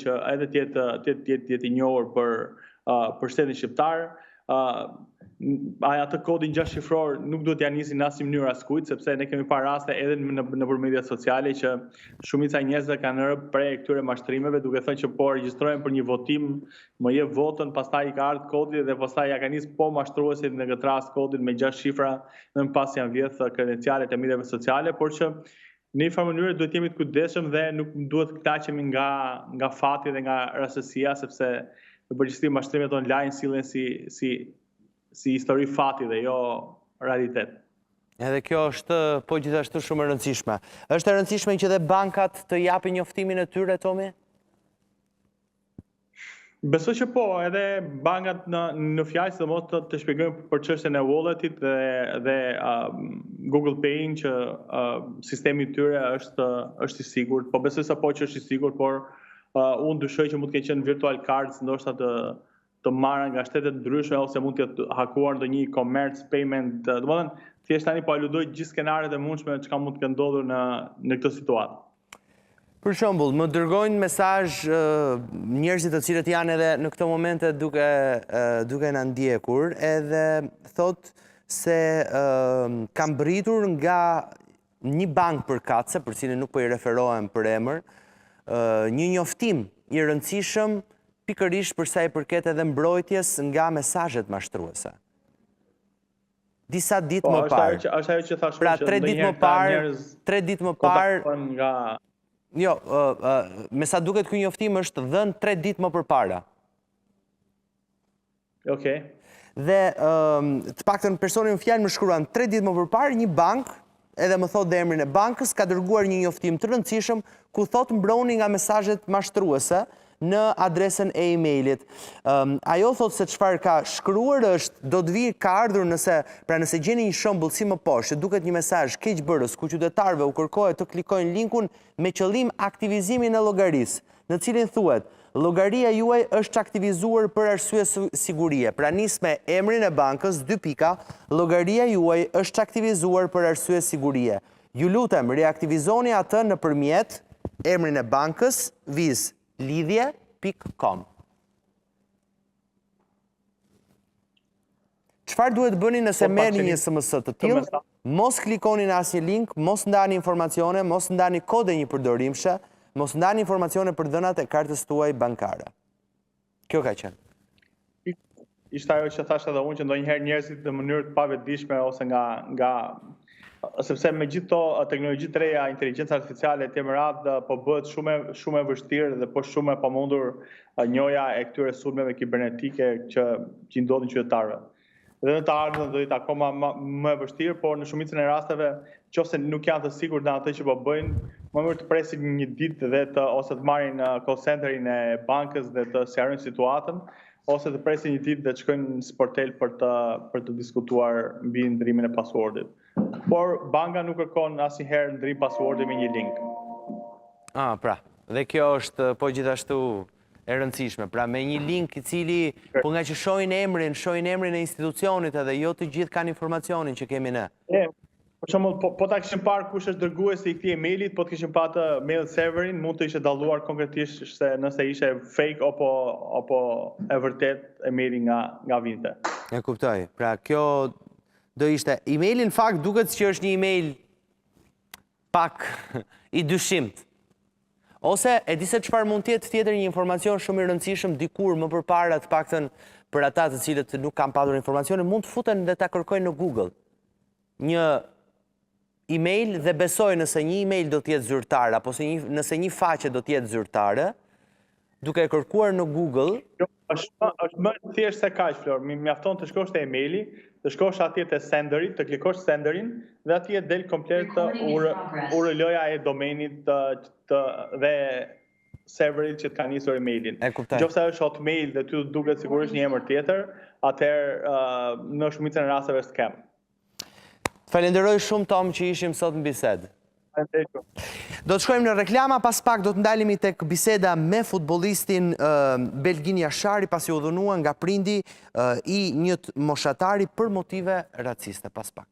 që edhe tjetë i njohur për shtetin shqiptar. Atë kodin 6 shifror nuk duhet t'ja nisin në asnjë mënyrë askujt, sepse ne kemi parë raste edhe nëpër mediat sociale që shumica e njerëzve kanë rënë prej këtyre mashtrimeve, duke thënë që po regjistrohen për një votim, më jep votën, pastaj i ka ardhur kodi dhe pastaj ja ka nis po mashtruesit në këtë rast kodin me 6 shifra, në pas janë vjedh kredencialet e mediave sociale, por që në një farë mënyrë duhet jemi të kujdesshëm dhe nuk duhet të kënaqemi nga fati dhe nga rastësia, sepse në përgjithësi mashtrimet online sillen si histori fati dhe jo realitet. Edhe kjo është po gjithashtu shumë e rëndësishme. Është e rëndësishme që dhe bankat të japin njoftimin e tyre, Tomi? Besoj që po, edhe bankat në fjalë sidomos të shpjegojnë për çështjen e walletit dhe Google Pay-in që sistemi i tyre është i sigurt. Po besoj sa po që është i sigurt, por unë dyshoj që mund të kenë qenë virtual cards ndoshta të marra nga shtetet ndryshme ose mund të jetë hakuar ndonjë e-commerce payment. Domethënë, thjesht tani po aludoj gjithë skenaret e mundshme çka mund të kenë ndodhur në këtë situatë. Për shembull, më dërgojnë mesazh njerëzit të cilët janë edhe në këto momente duke na ndjekur, edhe thotë se kanë britur nga një bank përkatëse, për cilin nuk po i referohem për emër, një njoftim i rëndësishëm pikërisht për sa i përket edhe mbrojtjes nga mesazhet mashtruese. Disa ditë më parë. Është ajo që thash. Pra 3 ditë më parë. Jo, me sa duket ky njoftim është dhënë 3 ditë më përpara. Okej. Dhe të paktën personi në fjalë më shkruan 3 ditë më përpara një bank, edhe më thot dhe emrin e bankës, ka dërguar një njoftim të rëndësishëm ku thot mbroni nga mesazhet mashtruese në adresën e e-mailit. Ajo thot se çfarë ka shkruar është do të vi ka ardhur nëse gjeni një shembull si më poshtë, duket një mesazh keqbërës ku qytetarëve u kërkohet të klikojnë linkun me qëllim aktivizimin e llogarisë, në cilin thuhet llogaria juaj është aktivizuar për arsye sigurie. Pra nis me emrin e bankës, 2 pika, llogaria juaj është aktivizuar për arsye sigurie. Ju lutem, reaktivizoni atë nëpërmjet emrin e bankës, viz lidhje.com. Çfarë duhet bëni nëse merrni një SMS të tillë? Mos klikoni në asnjë link, mos ndani informacione, mos ndani kode një përdorimshe, mos ndani informacione për dhënat e kartës tuaj bankare. Kjo ka qenë. Ishte ajo që thash edhe unë që ndonjëherë njerëzit në mënyrë të pavetëdijshme ose nga sepse me gjithë to teknologji të reja, inteligjenca artificiale etj. Po bëhet shumë e vështirë dhe po shumë e pamundur njoja e këtyre sulmeve kibernetike që ndodhin qytetarëve. Dhe në të ardhmen do jetë akoma më e vështirë, por në shumicën e rasteve, nëse nuk janë të sigurt në atë që po bëjnë, më mirë të presin një ditë dhe ose të marrin call centerin e bankës dhe të sqarojnë situatën, ose të presin një ditë dhe të shkojnë në sportel për të diskutuar mbi ndrimin e passwordit. Por banka nuk kërkon asnjëherë ndrim passwordi me një link. Pra, dhe kjo është po gjithashtu e rëndësishme. Pra me një link i cili, po nga që shohin emrin e institucionit edhe jo të gjithë kanë informacionin që kemi ne. Për shembull, po ta kishim parë kush është dërguesi i këtij emailit, po të kishim patë mail serverin, mund të ishte dalluar konkretisht se nëse ishte fake apo e vërtet emaili nga vinte. E kuptoj. Pra kjo do ishte emaili, në fakt duket që është një email pak i dyshimt. Ose e di se çfarë mund të jetë tjetër një informacion shumë i rëndësishëm dikur më përpara të paktën për ata të cilët nuk kanë patur informacione, mund të futen dhe ta kërkojnë në Google një email dhe besoj nëse një email do të jetë zyrtare apo nëse një faqe do të jetë zyrtare, duke e kërkuar në Google. Është më thjesht se kaq, Flor. Mjafton të shkosh te emaili, të shkosh atje te senderit, të klikosh senderin dhe atje del komplet URL-ja e domenit dhe serverit që të ka nisur emailin. Nëse është Hotmail dhe ty duket sigurisht një emër tjetër, atëherë në shumicën e rasteve është scam. Falenderoj shumë, Tom, që ishim sot në bisedë. Do të shkojmë në reklama, pas pak do të ndalemi tek biseda me futbollistin Belgin Jashari, pasi u dhënua nga prindi i një moshatari për motive raciste. Pas pak.